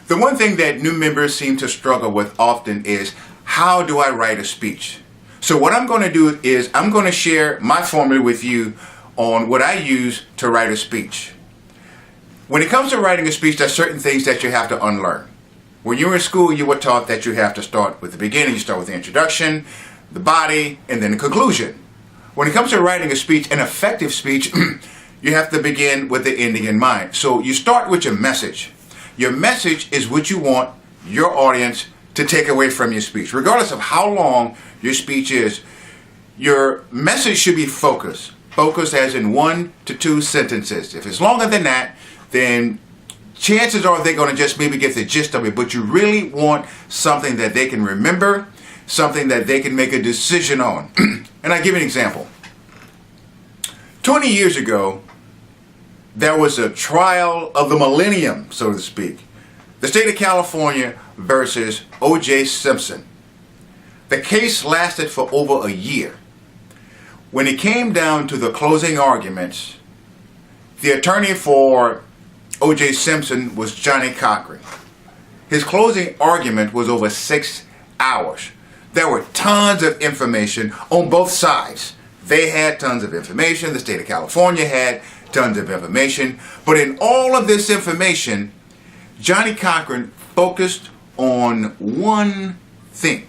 The one thing that new members seem to struggle with often is, how do I write a speech? So what I'm going to do is I'm going to share my formula with you on what I use to write a speech. When it comes to writing a speech, there's certain things that you have to unlearn. When you were in school, you were taught that you have to start with the beginning. You start with the introduction, the body, and then the conclusion. When it comes to writing a speech, an effective speech, you have to begin with the ending in mind. So you start with your message. Your message is what you want your audience to take away from your speech. Regardless of how long your speech is, your message should be focused. Focused as in 1 to 2 sentences. If it's longer than that, then chances are they're going to just maybe get the gist of it. But you really want something that they can remember, something that they can make a decision on. And I'll give you an example. 20 years ago, there was a trial of the millennium, so to speak. The state of California versus O.J. Simpson. The case lasted for over a year. When it came down to the closing arguments, the attorney for O.J. Simpson was Johnny Cochran. His closing argument was over 6 hours. There were tons of information on both sides. They had tons of information. The state of California had tons of information. But in all of this information, Johnny Cochran focused on one thing.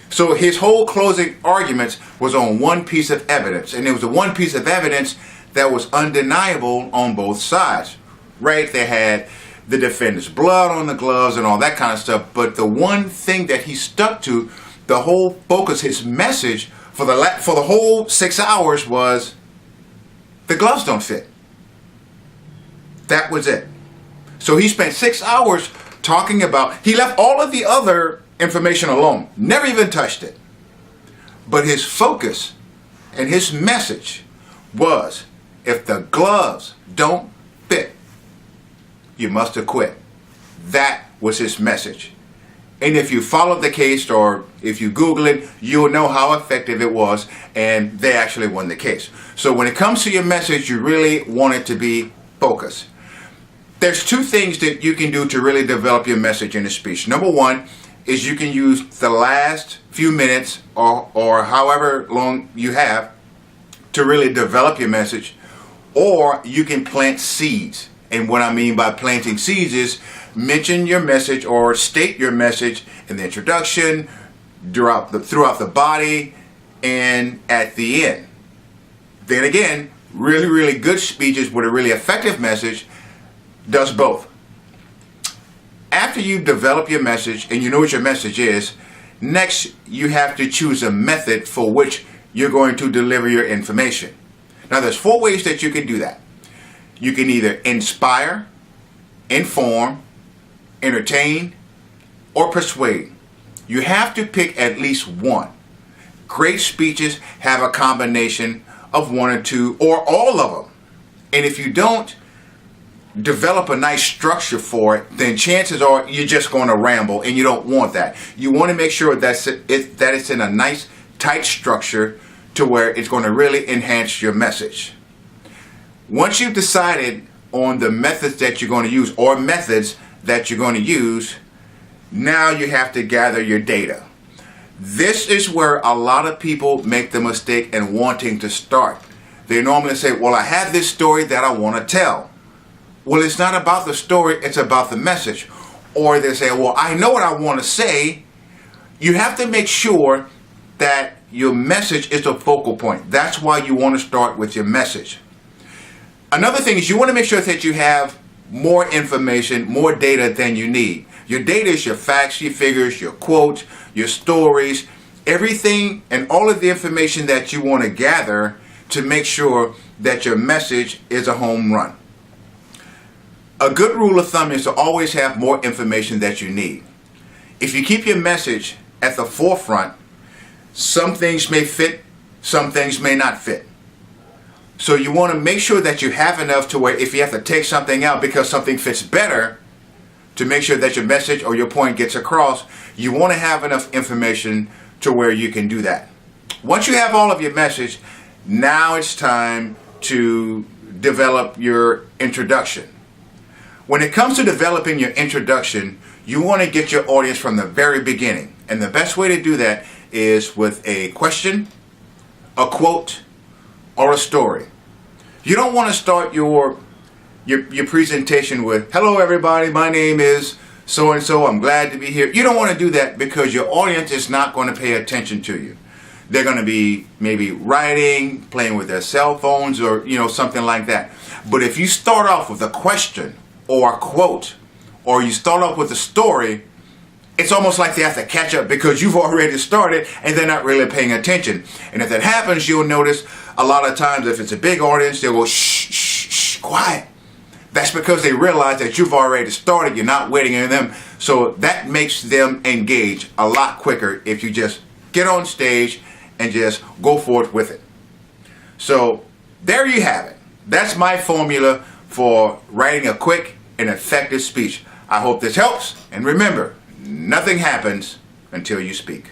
So his whole closing arguments was on one piece of evidence. And it was the one piece of evidence that was undeniable on both sides. Right? They had the defendant's blood on the gloves and all that kind of stuff. But the one thing that he stuck to, the whole focus, his message for the whole 6 hours was, the gloves don't fit. That was it. So he spent 6 hours talking about, he left all of the other information alone, never even touched it. But his focus and his message was, if the gloves don't fit, you must acquit. That was his message. And if you follow the case, or if you Google it, you'll know how effective it was, and they actually won the case. So when it comes to your message, you really want it to be focused. There's 2 things that you can do to really develop your message in a speech. Number 1 is you can use the last few minutes or however long you have to really develop your message, or you can plant seeds. And what I mean by planting seeds is mention your message or state your message in the introduction, throughout the body, and at the end. Then again, really good speeches with a really effective message does both. After you develop your message and you know what your message is, next you have to choose a method for which you're going to deliver your information. Now there's 4 ways that you can do that. You can either inspire, inform, entertain, or persuade. You have to pick at least one. Great speeches have a combination of 1 or 2 or all of them. And if you don't develop a nice structure for it, then chances are you're just going to ramble, and you don't want that. You want to make sure that it's in a nice tight structure to where it's going to really enhance your message. Once you've decided on the methods that you're going to use, or methods that you're going to use, now you have to gather your data. This is where a lot of people make the mistake in wanting to start. They normally say, well, I have this story that I want to tell. Well, it's not about the story, it's about the message. Or they say, well, I know what I want to say. You have to make sure that your message is the focal point. That's why you want to start with your message. Another thing is you want to make sure that you have more information, more data than you need. Your data is your facts, your figures, your quotes, your stories, everything and all of the information that you want to gather to make sure that your message is a home run. A good rule of thumb is to always have more information that you need. If you keep your message at the forefront, some things may fit, some things may not fit. So you want to make sure that you have enough to where if you have to take something out because something fits better, to make sure that your message or your point gets across, you want to have enough information to where you can do that. Once you have all of your message, now it's time to develop your introduction. When it comes to developing your introduction, you want to get your audience from the very beginning. And the best way to do that is with a question, a quote, or a story. You don't want to start your presentation with, "Hello everybody, my name is so-and-so, I'm glad to be here." You don't want to do that because your audience is not going to pay attention to you. They're going to be maybe writing, playing with their cell phones, or something like that. But if you start off with a question or a quote, or you start off with a story, it's almost like they have to catch up because you've already started and they're not really paying attention. And if that happens, you'll notice a lot of times if it's a big audience, they'll go, "Shh, shh, shh, quiet." That's because they realize that you've already started. You're not waiting on them. So that makes them engage a lot quicker if you just get on stage and just go forth with it. So there you have it. That's my formula for writing a quick and effective speech. I hope this helps. And remember, nothing happens until you speak.